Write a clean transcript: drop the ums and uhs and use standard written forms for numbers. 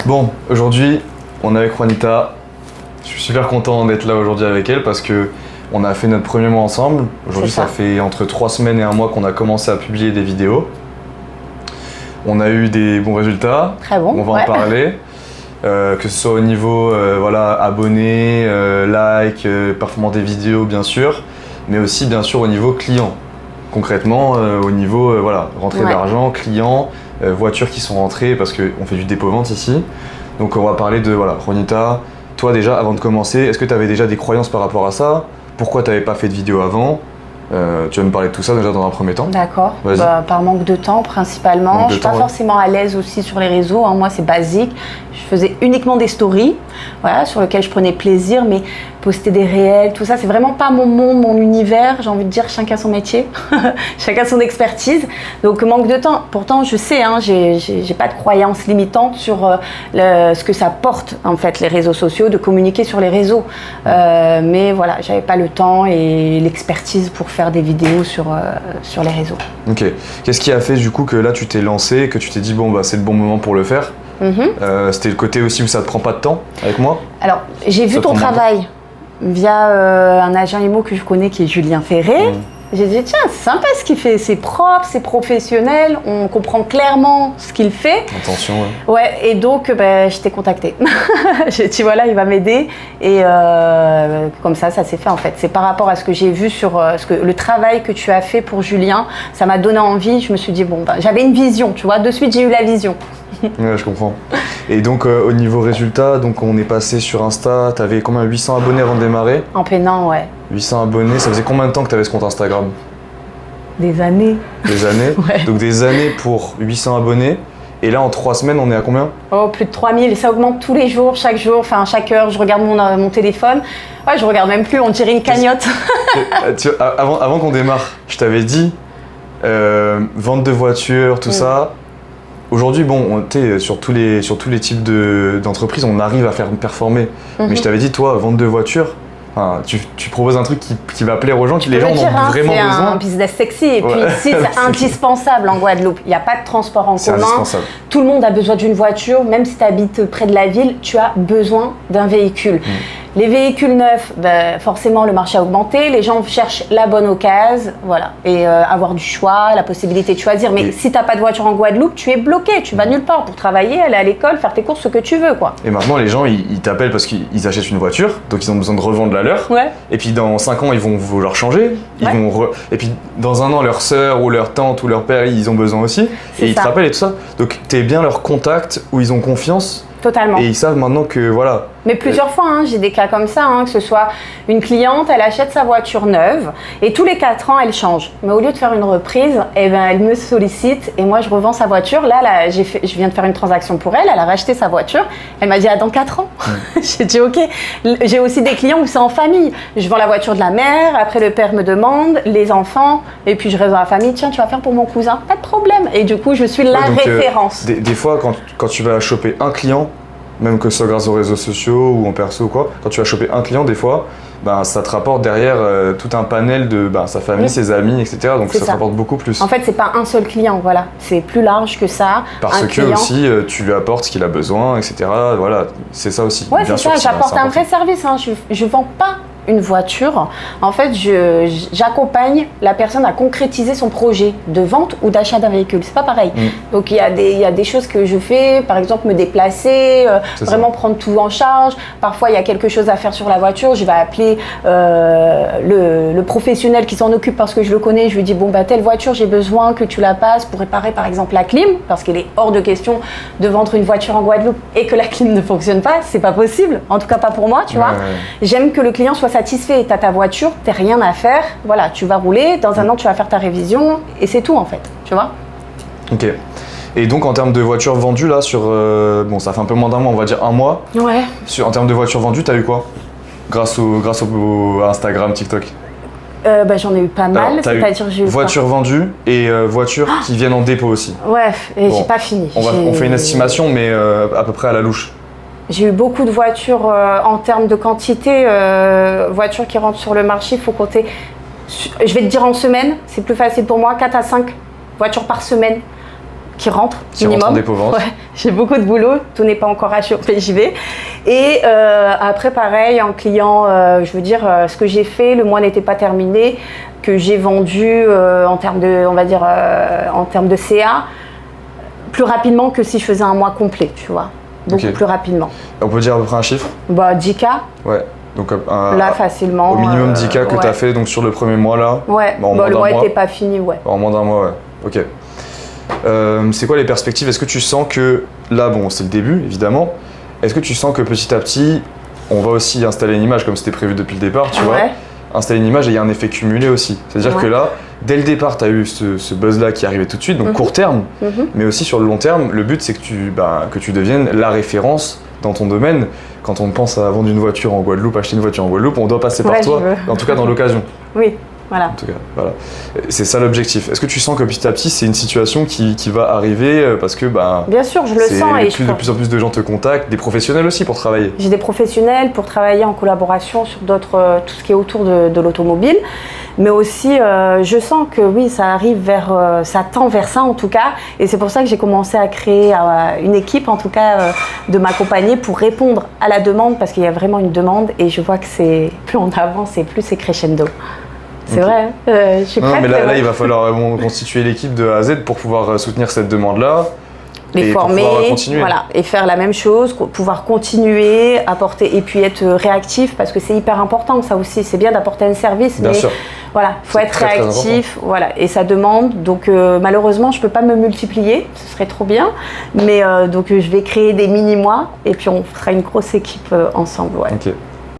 Bon, aujourd'hui, on est avec Juanita. Je suis super content d'être là aujourd'hui avec elle parce que on a fait notre premier mois ensemble. Aujourd'hui, ça fait entre 3 semaines et 1 mois qu'on a commencé à publier des vidéos. On a eu des bons résultats. Très bon. On va en parler. Que ce soit au niveau abonnés, likes, performance des vidéos bien sûr, mais aussi bien sûr au niveau client. Concrètement, au niveau rentrée d'argent, clients, voitures qui sont rentrées parce qu'on fait du dépôt-vente ici. Donc on va parler de Juanita. Toi déjà, avant de commencer, est-ce que tu avais déjà des croyances par rapport à ça? Pourquoi tu n'avais pas fait de vidéo avant? Tu vas me parler de tout ça déjà dans un premier temps. D'accord. Par manque de temps principalement. Je ne suis pas forcément à l'aise aussi sur les réseaux. Hein. Moi, c'est basique. Je faisais uniquement des stories, sur lesquelles je prenais plaisir, mais poster des réels, tout ça, c'est vraiment pas mon monde, mon univers. J'ai envie de dire, chacun son métier, chacun son expertise. Donc, manque de temps. Pourtant, je sais, j'ai pas de croyances limitantes sur ce que ça porte, en fait, les réseaux sociaux, de communiquer sur les réseaux. Mais voilà, j'avais pas le temps et l'expertise pour faire des vidéos sur les réseaux. Ok. Qu'est-ce qui a fait du coup que là tu t'es lancé, que tu t'es dit c'est le bon moment pour le faire? C'était le côté aussi où ça te prend pas de temps avec moi? Alors, j'ai vu ton travail via un agent IMO que je connais qui est Julien Ferré. J'ai dit, tiens, c'est sympa ce qu'il fait, c'est propre, c'est professionnel, on comprend clairement ce qu'il fait. Attention, ouais. Et donc, je t'ai contacté. J'ai dit, voilà, il va m'aider. Et comme ça s'est fait en fait. C'est par rapport à ce que j'ai vu sur le travail que tu as fait pour Julien. Ça m'a donné envie. Je me suis dit, j'avais une vision, tu vois. De suite, j'ai eu la vision. Ouais, je comprends. Et donc, au niveau résultat, donc on est passé sur Insta. Tu avais combien? 800 abonnés avant de démarrer? En peinant, ouais. 800 abonnés, ça faisait combien de temps que tu avais ce compte Instagram? Des années. Des années? Ouais. Donc des années pour 800 abonnés. Et là, en 3 semaines, on est à combien? Oh, plus de 3000. Ça augmente tous les jours, chaque heure. Je regarde mon téléphone. Ouais, je regarde même plus, on dirait une cagnotte. Avant qu'on démarre, je t'avais dit, vente de voitures, tout ça. Aujourd'hui, sur tous les types d'entreprises, on arrive à faire performer. Mais je t'avais dit, toi, vente de voitures, tu proposes un truc qui va plaire aux gens, les gens en ont vraiment besoin. C'est un business sexy et puis ici c'est indispensable en Guadeloupe. Il n'y a pas de transport en commun. Tout le monde a besoin d'une voiture, même si tu habites près de la ville, tu as besoin d'un véhicule. Les véhicules neufs, forcément le marché a augmenté, les gens cherchent la bonne occasion, voilà, et avoir du choix, la possibilité de choisir. Mais si tu n'as pas de voiture en Guadeloupe, tu es bloqué, tu vas nulle part pour travailler, aller à l'école, faire tes courses, ce que tu veux, quoi. Et maintenant les gens ils t'appellent parce qu'ils achètent une voiture, donc ils ont besoin de revendre la leur. Ouais. Et puis dans 5 ans ils vont vouloir changer, et puis dans 1 an leur sœur ou leur tante ou leur père ils ont besoin aussi, et ils te rappellent et tout ça. Donc tu es bien leur contact où ils ont confiance. Totalement. Et ils savent maintenant que voilà. Mais plusieurs fois, j'ai des cas comme ça, que ce soit une cliente, elle achète sa voiture neuve et tous les 4 ans, elle change. Mais au lieu de faire une reprise, elle me sollicite et moi, je revends sa voiture. Là je viens de faire une transaction pour elle, elle a racheté sa voiture. Elle m'a dit, dans 4 ans. J'ai dit, ok. J'ai aussi des clients où c'est en famille. Je vends la voiture de la mère, après le père me demande, les enfants, et puis je reste dans la famille, tiens, tu vas faire pour mon cousin. Pas de problème. Et du coup, je suis la référence. Des fois, quand tu vas choper un client, même que ce soit grâce aux réseaux sociaux ou en perso ou quoi, quand tu vas choper un client, des fois, ça te rapporte derrière tout un panel de sa famille, ses amis, etc. Donc ça te rapporte beaucoup plus. En fait, c'est pas un seul client, voilà. C'est plus large que ça. Parce que aussi, tu lui apportes ce qu'il a besoin, etc. Voilà, c'est ça aussi. Ouais, c'est ça. J'apporte un vrai service. Je vends pas une voiture. En fait, j'accompagne la personne à concrétiser son projet de vente ou d'achat d'un véhicule. C'est pas pareil. Donc, il y a des choses que je fais, par exemple, me déplacer, vraiment prendre tout en charge. Parfois, il y a quelque chose à faire sur la voiture. Je vais appeler le professionnel qui s'en occupe parce que je le connais. Je lui dis, telle voiture, j'ai besoin que tu la passes pour réparer, par exemple, la clim, parce qu'il est hors de question de vendre une voiture en Guadeloupe et que la clim ne fonctionne pas. C'est pas possible. En tout cas, pas pour moi, tu vois. J'aime que le client soit satisfait. Tu as ta voiture, tu n'as rien à faire. Voilà, tu vas rouler. Dans 1 an, tu vas faire ta révision et c'est tout, en fait. Tu vois? Ok. Et donc, en termes de voitures vendues, là, ça fait un peu moins d'1 mois, on va dire 1 mois. Ouais. En termes de voitures vendues, tu as eu quoi? Grâce au Instagram, TikTok? J'en ai eu pas mal. C'est-à-dire, j'ai eu voitures vendues et voitures qui viennent en dépôt aussi. Ouais, et j'ai pas fini. On fait une estimation, mais à peu près à la louche. J'ai eu beaucoup de voitures en termes de quantité, voitures qui rentrent sur le marché, il faut compter, je vais te dire en semaine, c'est plus facile pour moi, 4 à 5 voitures par semaine qui rentrent Qui minimum. rentrent en dépôt-vente. Ouais, j'ai beaucoup de boulot, tout n'est pas encore achevé, j'y vais. Et après, pareil, en client, je veux dire, ce que j'ai fait, le mois n'était pas terminé, que j'ai vendu en termes de, on va dire, en termes de CA, plus rapidement que si je faisais un mois complet, tu vois. Beaucoup plus rapidement. On peut dire à peu près un chiffre? Bah, 10K. Ouais. Donc là, facilement. Au minimum 10K que tu as fait donc sur le premier mois là. Ouais, le mois n'était pas fini, ouais. En moins d'un mois, ouais. Ok. C'est quoi les perspectives? Est-ce que tu sens que, là, bon, c'est le début, évidemment. Est-ce que tu sens que petit à petit, on va aussi installer une image comme c'était prévu depuis le départ, tu vois? Installer une image et il y a un effet cumulé aussi. C'est-à-dire que là, dès le départ, tu as eu ce buzz-là qui arrivait tout de suite, donc court terme, mais aussi sur le long terme, le but c'est que tu deviennes la référence dans ton domaine. Quand on pense à vendre une voiture en Guadeloupe, acheter une voiture en Guadeloupe, on doit passer par toi, en tout cas dans l'occasion. Oui. Voilà. En tout cas, voilà. C'est ça l'objectif. Est-ce que tu sens que petit à petit, c'est une situation qui va arriver parce que bien sûr, je le sens. Et de plus en plus de gens te contactent, des professionnels aussi pour travailler. J'ai des professionnels pour travailler en collaboration sur d'autres, tout ce qui est autour de l'automobile. Mais aussi, je sens que oui, ça arrive ça tend vers ça en tout cas. Et c'est pour ça que j'ai commencé à créer une équipe, en tout cas, de m'accompagner pour répondre à la demande parce qu'il y a vraiment une demande et je vois que plus on avance et plus c'est crescendo. C'est vrai, je suis prête. Non, mais là, il va falloir constituer l'équipe de A à Z pour pouvoir soutenir cette demande-là. Les former, voilà, et faire la même chose, pouvoir continuer, apporter et puis être réactif parce que c'est hyper important ça aussi. C'est bien d'apporter un service, bien mais sûr. Voilà, faut être réactif, voilà, et ça demande. Donc malheureusement, je peux pas me multiplier, ce serait trop bien, mais donc je vais créer des mini-mois et puis on fera une grosse équipe ensemble. Ouais. Ok.